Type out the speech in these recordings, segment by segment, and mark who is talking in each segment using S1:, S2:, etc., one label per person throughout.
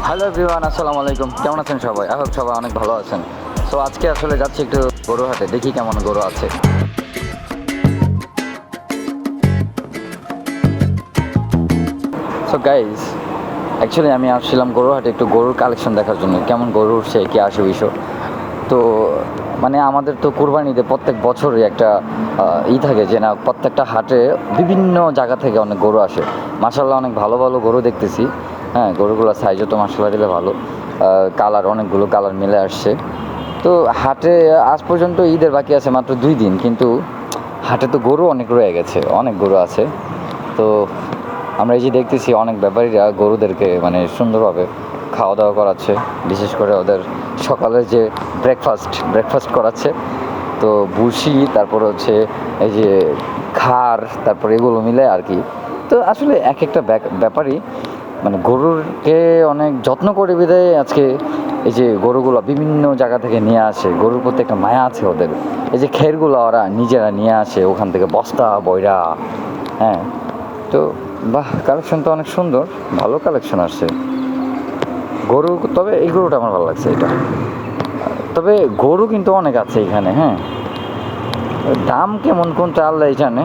S1: Hello everyone, আসসালামু আলাইকুম। কেমন আছেন সবাই? আই হোপ সবাই অনেক ভালো আছেন। সো আজকে আসলে যাচ্ছি একটু গরু হাটে, দেখি কেমন গরু আছে। সো গাইজ, অ্যাকচুয়ালি আমি আসছিলাম গরু হাটে একটু গরুর কালেকশন দেখার জন্য, কেমন গরু উঠছে, কী আসে বিষয়। তো মানে আমাদের তো কুরবানিতে প্রত্যেক বছরই একটা থাকে যে না, প্রত্যেকটা হাটে বিভিন্ন জায়গা থেকে অনেক গরু আসে। মাশাআল্লাহ অনেক ভালো ভালো গরু দেখতেছি। হ্যাঁ, গরুগুলো সাইজও তো মাশাআল্লাহ দিলে ভালো, কালার অনেকগুলো কালার মিলে আসছে। তো হাটে আজ পর্যন্ত ঈদের বাকি আছে মাত্র 2 দিন, কিন্তু হাটে তো গরু অনেক রয়ে গেছে, অনেক গরু আছে। তো আমরা এই যে দেখতেছি অনেক ব্যাপারীরা গরুদেরকে মানে সুন্দরভাবে খাওয়া দাওয়া করাচ্ছে, বিশেষ করে ওদের সকালের যে ব্রেকফাস্ট করাচ্ছে। তো ভুসি, তারপর হচ্ছে এই যে খার, তারপর এগুলো মিলে আর কি। তো আসলে এক একটা ব্যাপারই মানে গরুরকে অনেক যত্ন করে বিধায় আজকে এই যে গরুগুলো বিভিন্ন জায়গা থেকে নিয়ে আসে। গরুর প্রতি একটা মায়া আছে ওদের। এই যে খেরগুলো ওরা নিজেরা নিয়ে আসে ওখান থেকে, বস্তা বইরা। হ্যাঁ, তো বাহ, কালেকশন তো অনেক সুন্দর, ভালো কালেকশন আসছে গরু। তবে এই গরুটা আমার ভালো লাগছে এটা। তবে গরু কিন্তু অনেক আছে এখানে। হ্যাঁ, দাম কেমন কোনটা আল্লাহ জানে।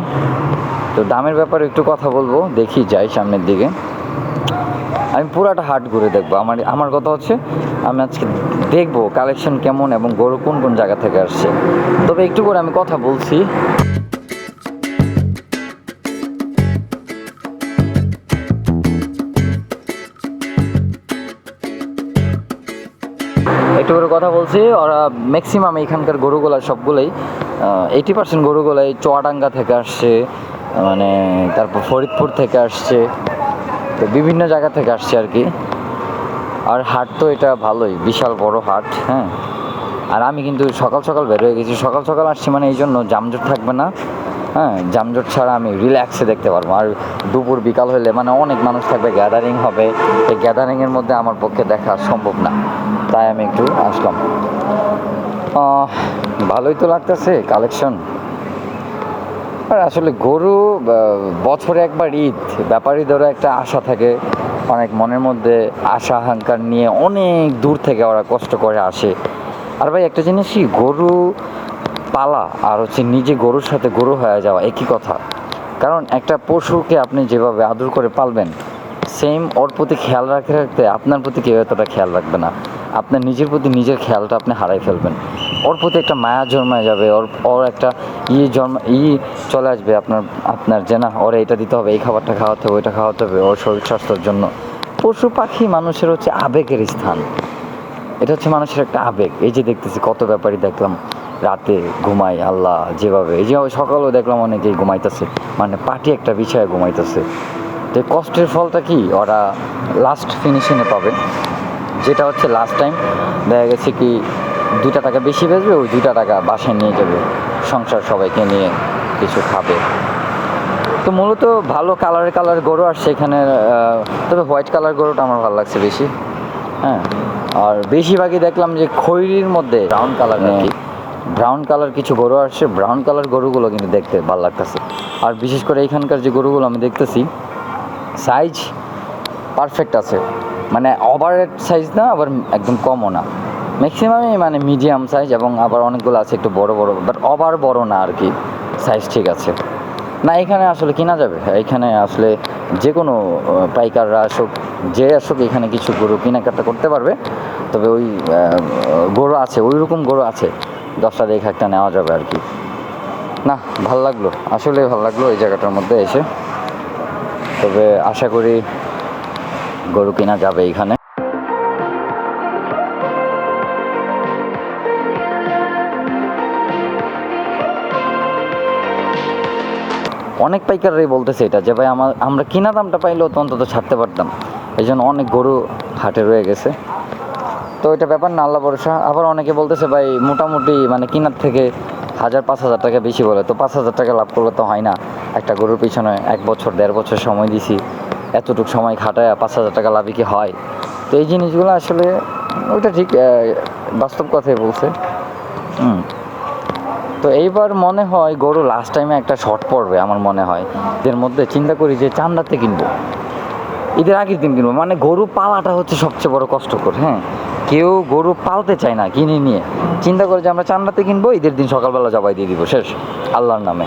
S1: তো দামের ব্যাপারে একটু কথা বলবো, দেখি যাই সামনের দিকে। আমি পুরাটা হাট ঘুরে দেখবো। আমার কথা হচ্ছে আমি আজকে দেখবো কালেকশন কেমন এবং গরু কোন কোন জায়গা থেকে আসছে। তবে একটু করে আমি কথা বলছি। একটু করে কথা বলছি। ওরা ম্যাক্সিমাম এখানকার গরুগুলা সবগুলোই 80% গরুগুলাই চুয়াডাঙ্গা থেকে আসছে, মানে তারপর ফরিদপুর থেকে আসছে। তো বিভিন্ন জায়গা থেকে আসছে আর কি। আর হাট তো এটা ভালোই, বিশাল বড় হাট। হ্যাঁ, আর আমি কিন্তু সকাল সকাল বের হয়ে গেছি। সকাল সকাল আসছি মানে এই জন্য জামজট থাকবে না। হ্যাঁ, জামজট ছাড়া আমি রিল্যাক্সে দেখতে পারবো। আর দুপুর বিকাল হলে মানে অনেক মানুষ থাকবে, গ্যাদারিং হবে। এই গ্যাদারিংয়ের মধ্যে আমার পক্ষে দেখা সম্ভব না, তাই আমি একটু আসলাম। ভালোই তো লাগতেছে কালেকশন। আর আসলে গরু বছরে একবার ঈদ, ব্যাপারীদেরও একটা আশা থাকে, অনেক মনের মধ্যে আশা আকাঙ্ক্ষা নিয়ে অনেক দূর থেকে ওরা কষ্ট করে আসে। আর ভাই একটা জিনিসই, গরু পালা আর হচ্ছে নিজে গরুর সাথে গরু হয়ে যাওয়া একই কথা। কারণ একটা পশুকে আপনি যেভাবে আদর করে পালবেন, সেম ওর প্রতি খেয়াল রাখতে রাখতে আপনার প্রতি কেউ এতটা খেয়াল রাখবে না। আপনার নিজের প্রতি নিজের খেয়ালটা আপনি হারাই ফেলবেন। ওর প্রতি একটা মায়া জন্মায় যাবে, ওর একটা চলে আসবে আপনার আপনার যে না, ওরে এটা দিতে হবে, এই খাবারটা খাওয়াতে হবে, ওইটা খাওয়াতে হবে ওর শরীর স্বাস্থ্যের জন্য। পশু পাখি মানুষের হচ্ছে আবেগের স্থান। এটা হচ্ছে মানুষের একটা আবেগ। এই যে দেখতেছি কত ব্যাপারই দেখলাম রাতে ঘুমাই, আল্লাহ যেভাবে, এই যে সকালেও দেখলাম অনেকেই ঘুমাইতেছে, মানে পাটি একটা বিছায় ঘুমাইতেছে। তো কষ্টের ফলটা কি ওরা লাস্ট ফিনিশিংয়ে পাবে, যেটা হচ্ছে লাস্ট টাইম দেখা গেছে কি 2টা টাকা বেশি বেচবে, ওই 2টা টাকা বাসায় নিয়ে যাবে, সংসার সবাইকে নিয়ে কিছু খাবে। তো মূলত ভালো কালার গরু আসছে এখানে। তবে হোয়াইট কালার গরুটা আমার ভালো লাগছে বেশি। হ্যাঁ, আর বেশিরভাগই দেখলাম যে খৈরির মধ্যে ব্রাউন কালার আর কি, ব্রাউন কালার কিছু গরু আসছে। ব্রাউন কালার গরুগুলো কিন্তু দেখতে ভালো লাগতেছে। আর বিশেষ করে এইখানকার যে গরুগুলো আমি দেখতেছি, সাইজ পারফেক্ট আছে, মানে ওভারেট সাইজ না, আবার একদম কমও না, ম্যাক্সিমামই মানে মিডিয়াম সাইজ। এবং আবার অনেকগুলো আছে একটু বড় বড়, বাট ওভার বড় না আর কি, সাইজ ঠিক আছে। না, এখানে আসলে কিনা যাবে, এখানে আসলে যে কোনো পাইকাররা আসুক, যে আসুক, এখানে কিছু গরু কেনাকাটা করতে পারবে। তবে ওই গরু আছে, ওই রকম গরু আছে, 10টা দেখে একটা নেওয়া যাবে আর কি। না, ভাল লাগলো, আসলে ভাল লাগলো এই জায়গাটার মধ্যে এসে। তবে আশা করি গরু কেনা যাবে এখানে। অনেক পাইকাররাই বলতেছে এটা যে ভাই আমরা কিনা দামটা পাইলেও তো অন্তত ছাড়তে পারতাম। এই জন্য অনেক গরু হাটে রয়ে গেছে। তো এটা ব্যাপার না, আল্লাহ ভরসা। আবার অনেকে বলতেছে ভাই মোটামুটি মানে কিনার থেকে 1000-5000 টাকা বেশি বলে, তো 5000 টাকা লাভ করলে তো হয় না। একটা গরুর পিছনে 1 বছর 1.5 বছর সময় দিছি, এতটুকু সময় খাটায় 5000 টাকা লাভই কি হয়? তো এই জিনিসগুলো আসলে ওইটা ঠিক, বাস্তব কথাই বলছে। তো এইবার মনে হয় গরু লাস্ট টাইমে একটা শর্ট পড়বে আমার মনে হয়। এর মধ্যে চিন্তা করি যে চান্দাতে কিনবো। ঈদের আগের দিন কিনবো, মানে গরু পালাটা হচ্ছে সবচেয়ে বড় কষ্টকর। হ্যাঁ, কেউ গরু পালতে চায় না কিনে নিয়ে, চিন্তা করে যে আমরা চান্দাতে কিনবো, ঈদের দিন সকালবেলা জবাই দিয়ে দিব, শেষ আল্লাহর নামে।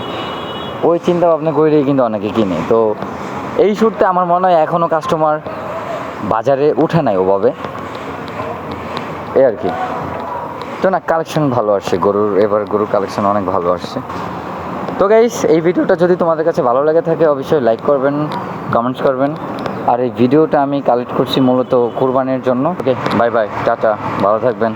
S1: ওই চিন্তা ভাবনা করেই কিন্তু অনেকে কিনে। তো এই শুরুতে আমার মনে হয় এখনও কাস্টমার বাজারে উঠে নাই ওভাবে, এই আর কি। তো না, কালেকশন ভালো আসছে গরুর, এবার গরুর কালেকশন অনেক ভালো আসছে। তো গাইস, এই ভিডিওটা যদি তোমাদের কাছে ভালো লেগে থাকে অবশ্যই লাইক করবেন, কমেন্টস করবেন। আর এই ভিডিওটা আমি কালেক্ট করছি মূলত কুরবানির জন্য। ওকে, বাই বাই, টাটা, ভালো থাকবেন।